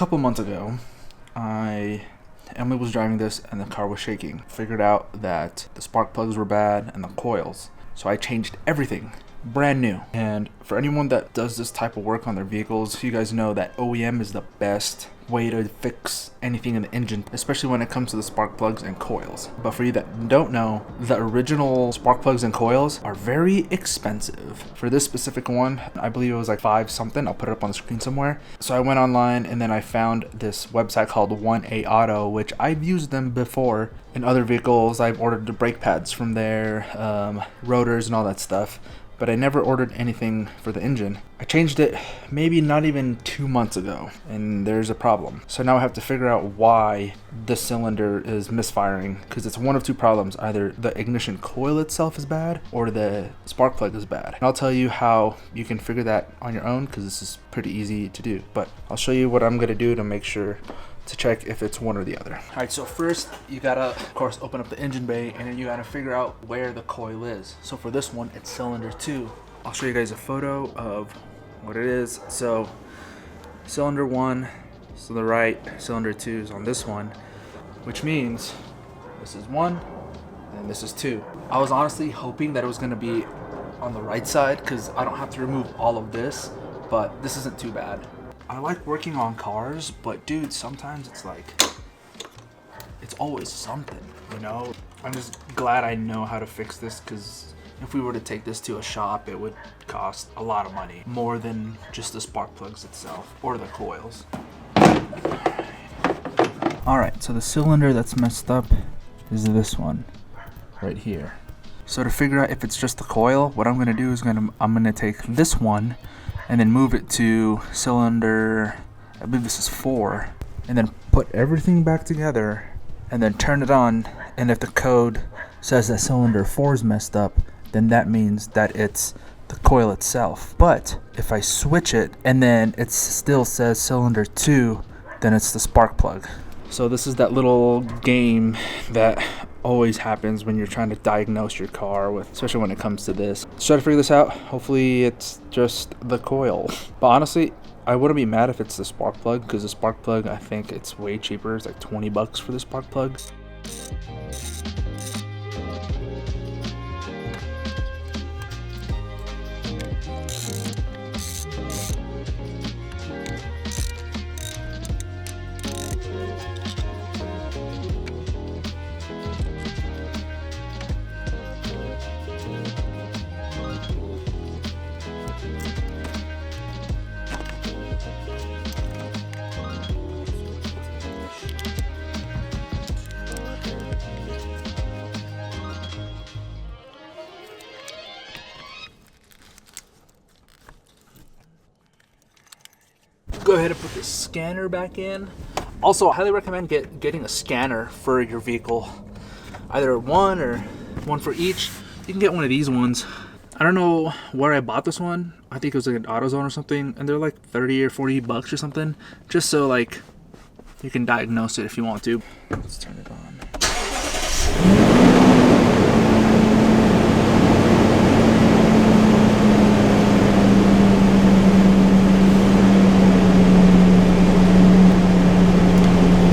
couple months ago, Emily was driving this and the car was shaking. Figured out that the spark plugs were bad and the coils. So I changed everything, brand new. And for anyone that does this type of work on their vehicles, you guys know that OEM is the best way to fix anything in the engine, especially when it comes to the spark plugs and coils. But for you that don't know, the original spark plugs and coils are very expensive. For this specific one, I believe it was like $5 something. I'll put it up on the screen somewhere. So I went online and then I found this website called 1A Auto, which I've used them before in other vehicles. I've ordered the brake pads from there, rotors and all that stuff. But I never ordered anything for the engine. I changed it maybe not even 2 months ago, and there's a problem. So now I have to figure out why the cylinder is misfiring, because it's one of two problems. Either the ignition coil itself is bad, or the spark plug is bad. And I'll tell you how you can figure that on your own, because this is pretty easy to do. But I'll show you what I'm gonna do to make sure to check if it's one or the other. All right, so first you gotta, of course, open up the engine bay, and then you gotta figure out where the coil is. So for this one, it's cylinder 2. I'll show you guys a photo of what it is. So cylinder 1 is to the right, cylinder 2 is on this one, which means this is 1 and this is 2. I was honestly hoping that it was gonna be on the right side because I don't have to remove all of this, but this isn't too bad. I like working on cars, but dude, sometimes it's like, it's always something, you know? I'm just glad I know how to fix this, because if we were to take this to a shop, it would cost a lot of money, more than just the spark plugs itself or the coils. Alright, so the cylinder that's messed up is this one right here. So to figure out if it's just the coil, what I'm gonna do is I'm gonna take this one and then move it to cylinder, I believe this is 4, and then put everything back together and then turn it on. And if the code says that cylinder 4 is messed up, then that means that it's the coil itself. But if I switch it and then it still says cylinder 2, then it's the spark plug. So this is that little game that always happens when you're trying to diagnose your car, with, especially when it comes to this. Let's try to figure this out. Hopefully it's just the coil. But honestly, I wouldn't be mad if it's the spark plug, because the spark plug, I think it's way cheaper. It's like $20 for the spark plug. Go ahead and put the scanner back in. Also, I highly recommend getting a scanner for your vehicle, either one for each. You can get one of these ones. I don't know where I bought this one. I think it was like an AutoZone or something, and they're like 30 or 40 bucks or something, just so like you can diagnose it if you want to. Let's turn it on.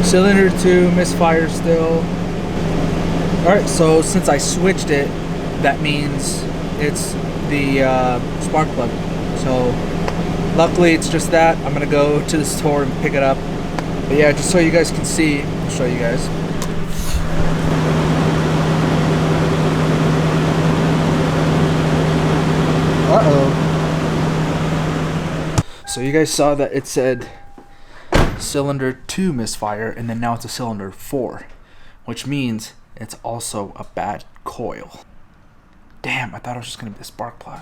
Cylinder 2, misfire still. Alright, so since I switched it, that means it's the spark plug. So luckily it's just that. I'm gonna go to the store and pick it up. But yeah, just so you guys can see, I'll show you guys. So you guys saw that it said cylinder 2 misfire, and then now it's a cylinder 4, which means it's also a bad coil. Damn, I thought it was just gonna be the spark plug.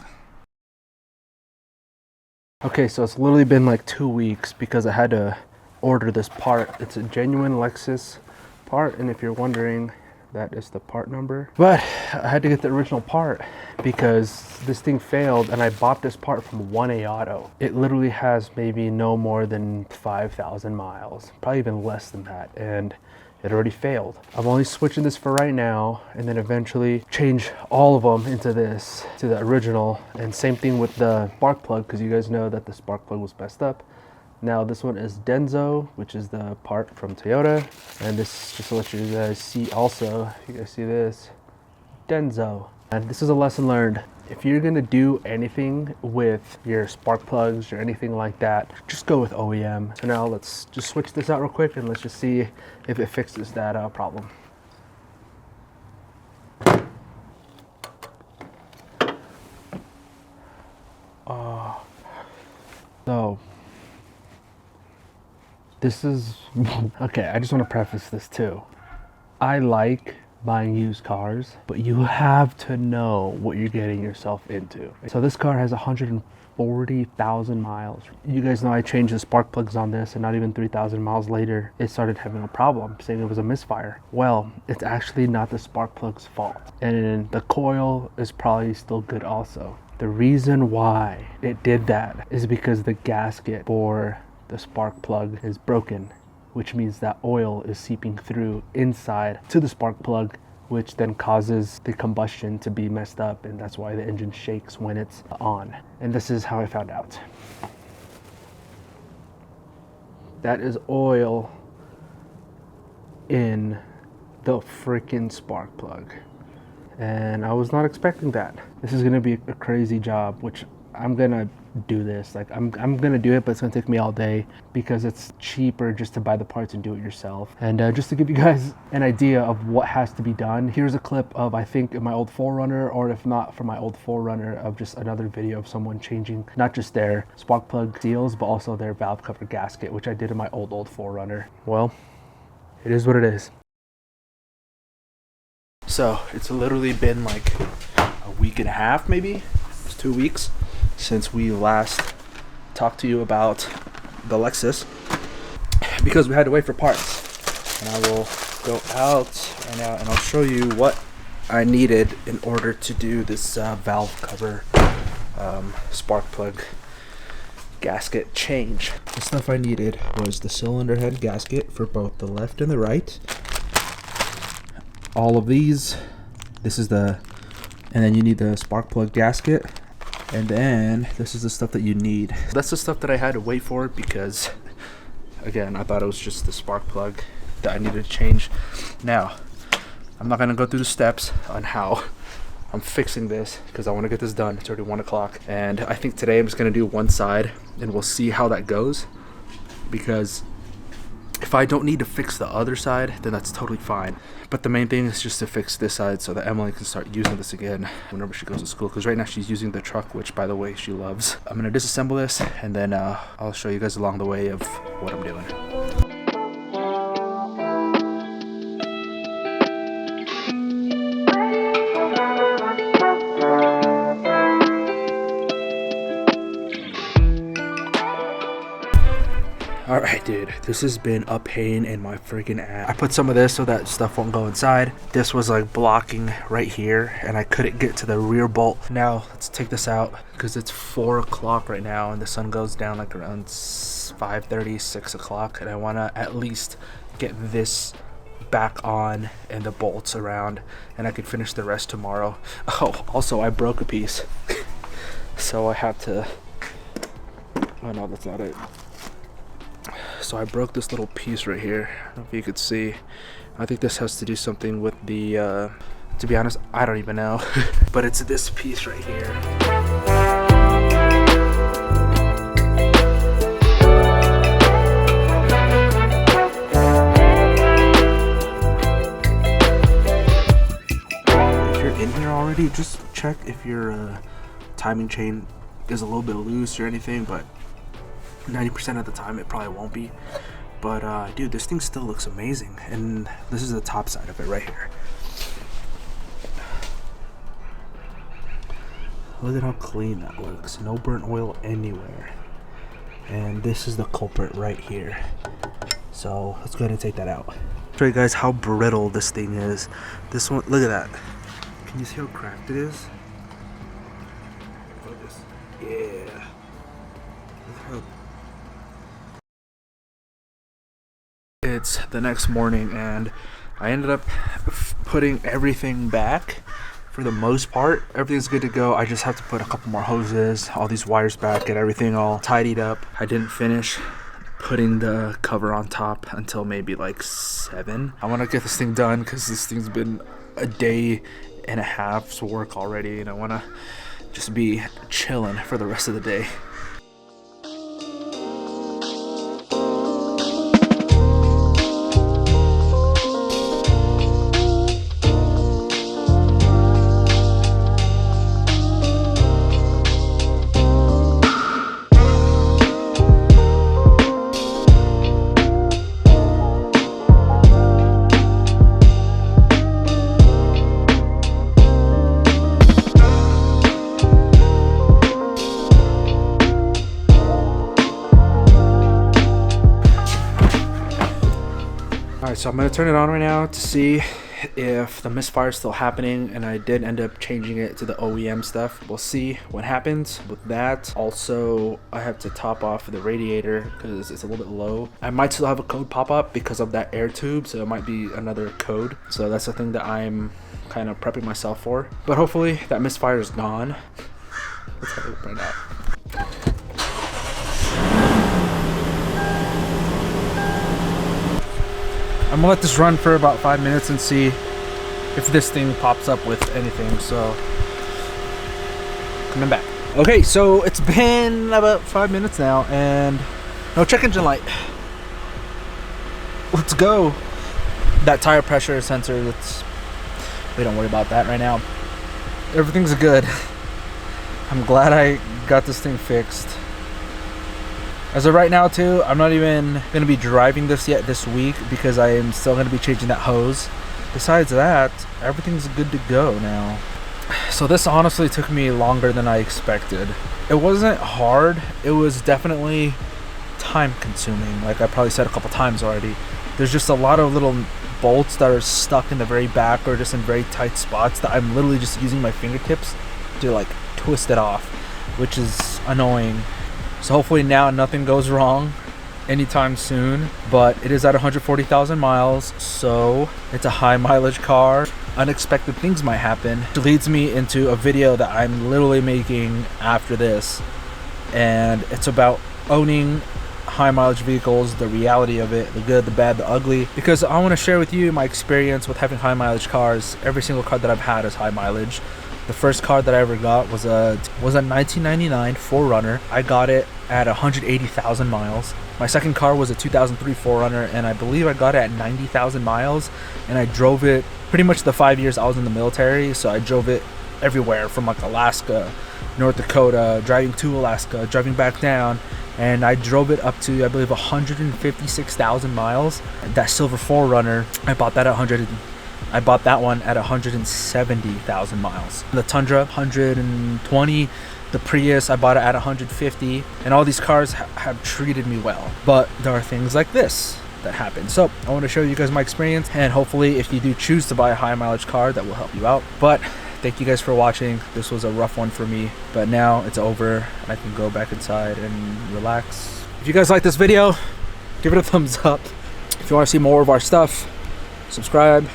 Okay, so it's literally been like 2 weeks because I had to order this part. It's a genuine Lexus part, and if you're wondering, that is the part number. But I had to get the original part because this thing failed, and I bought this part from 1A Auto. It literally has maybe no more than 5,000 miles, probably even less than that, and it already failed. I'm only switching this for right now, and then eventually change all of them into this, to the original. And same thing with the spark plug, because you guys know that the spark plug was messed up. Now this one is Denso, which is the part from Toyota. And this, just to let you guys see also, if you guys see this, Denso. And this is a lesson learned. If you're gonna do anything with your spark plugs or anything like that, just go with OEM. So now let's just switch this out real quick and let's just see if it fixes that problem. So this is okay. I just want to preface this too. I like buying used cars, but you have to know what you're getting yourself into. So this car has 140,000 miles. You guys know I changed the spark plugs on this, and not even 3,000 miles later, it started having a problem, saying it was a misfire. Well, it's actually not the spark plug's fault, and the coil is probably still good also. The reason why it did that is because the gasket for the spark plug is broken, which means that oil is seeping through inside to the spark plug, which then causes the combustion to be messed up, and that's why the engine shakes when it's on. And this is how I found out. That is oil in the freaking spark plug. And I was not expecting that. This is gonna be a crazy job, which I'm gonna do this. Like I'm gonna do it, but it's gonna take me all day because it's cheaper just to buy the parts and do it yourself. And just to give you guys an idea of what has to be done, here's a clip of, I think, my old 4Runner, or if not from my old 4Runner, of just another video of someone changing not just their spark plug seals, but also their valve cover gasket, which I did in my old 4Runner. Well, it is what it is. So it's literally been like a week and a half, maybe it's 2 weeks since we last talked to you about the Lexus, because we had to wait for parts. And I will go out right now and I'll show you what I needed in order to do this valve cover spark plug gasket change. The stuff I needed was the cylinder head gasket for both the left and the right. All of these, this is the, and then you need the spark plug gasket, and then this is the stuff that you need. That's the stuff that I had to wait for because, again, I thought it was just the spark plug that I needed to change. Now, I'm not gonna go through the steps on how I'm fixing this because I want to get this done. It's already 1 o'clock, and I think today I'm just gonna do one side and we'll see how that goes, because if I don't need to fix the other side, then that's totally fine. But the main thing is just to fix this side so that Emily can start using this again whenever she goes to school, because right now she's using the truck, which, by the way, she loves. I'm gonna disassemble this, and then I'll show you guys along the way of what I'm doing. Alright, dude, this has been a pain in my freaking ass. I put some of this so that stuff won't go inside. This was like blocking right here, and I couldn't get to the rear bolt. Now, let's take this out, because it's 4 o'clock right now, and the sun goes down like around 5:30, 6 o'clock, and I want to at least get this back on and the bolts around, and I could finish the rest tomorrow. Oh, also, I broke a piece. So I have to... Oh, no, that's not it. So I broke this little piece right here. I don't know if you could see. I think this has to do something with the, to be honest, I don't even know. But it's this piece right here. If you're in here already, just check if your timing chain is a little bit loose or anything, but 90% of the time it probably won't be. But dude, this thing still looks amazing, and this is the top side of it right here. Look at how clean that looks. No burnt oil anywhere. And this is the culprit right here. So let's go ahead and take that out. I'll show you guys how brittle this thing is. This one, look at that. Can you see how cracked it is? Focus. Yeah. Look how... It's the next morning, and I ended up putting everything back for the most part. Everything's good to go. I just have to put a couple more hoses, all these wires back, get everything all tidied up. I didn't finish putting the cover on top until maybe like 7. I want to get this thing done because this thing's been a day and a half's work already, and I want to just be chilling for the rest of the day. Alright, so I'm going to turn it on right now to see if the misfire is still happening, and I did end up changing it to the OEM stuff. We'll see what happens with that. Also, I have to top off the radiator because it's a little bit low. I might still have a code pop up because of that air tube, so it might be another code. So that's the thing that I'm kind of prepping myself for. But hopefully that misfire is gone. Let's have a look right now. I'm gonna let this run for about 5 minutes and see if this thing pops up with anything. So, coming back. Okay, so it's been about 5 minutes now and no check engine light. Let's go. That tire pressure sensor, we don't worry about that right now. Everything's good. I'm glad I got this thing fixed. As of right now too, I'm not even going to be driving this yet this week because I am still going to be changing that hose. Besides that, everything's good to go now. So this honestly took me longer than I expected. It wasn't hard, it was definitely time consuming, like I probably said a couple times already. There's just a lot of little bolts that are stuck in the very back or just in very tight spots that I'm literally just using my fingertips to like twist it off, which is annoying. So hopefully now nothing goes wrong anytime soon, but it is at 140,000 miles, so it's a high mileage car. Unexpected things might happen. It leads me into a video that I'm literally making after this, and it's about owning high mileage vehicles, the reality of it, the good, the bad, the ugly, because I want to share with you my experience with having high mileage cars. Every single car that I've had is high mileage. The first car that I ever got was a 1999 4Runner. I got it at 180,000 miles. My second car was a 2003 4Runner, and I believe I got it at 90,000 miles. And I drove it pretty much the 5 years I was in the military. So I drove it everywhere from like Alaska, North Dakota, driving to Alaska, driving back down. And I drove it up to, I believe, 156,000 miles. That silver 4Runner, I bought that one at 170,000 miles. The Tundra, 120. The Prius, I bought it at 150. And all these cars have treated me well. But there are things like this that happen. So I want to show you guys my experience, and hopefully if you do choose to buy a high mileage car, that will help you out. But thank you guys for watching. This was a rough one for me, but now it's over and I can go back inside and relax. If you guys like this video, give it a thumbs up. If you want to see more of our stuff, subscribe.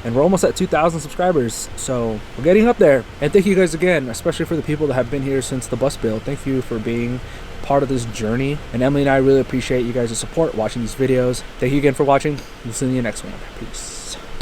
And we're almost at 2,000 subscribers, so we're getting up there. And thank you guys again, especially for the people that have been here since the bus build. Thank you for being part of this journey. And Emily and I really appreciate you guys' support watching these videos. Thank you again for watching. We'll see you in the next one. Peace.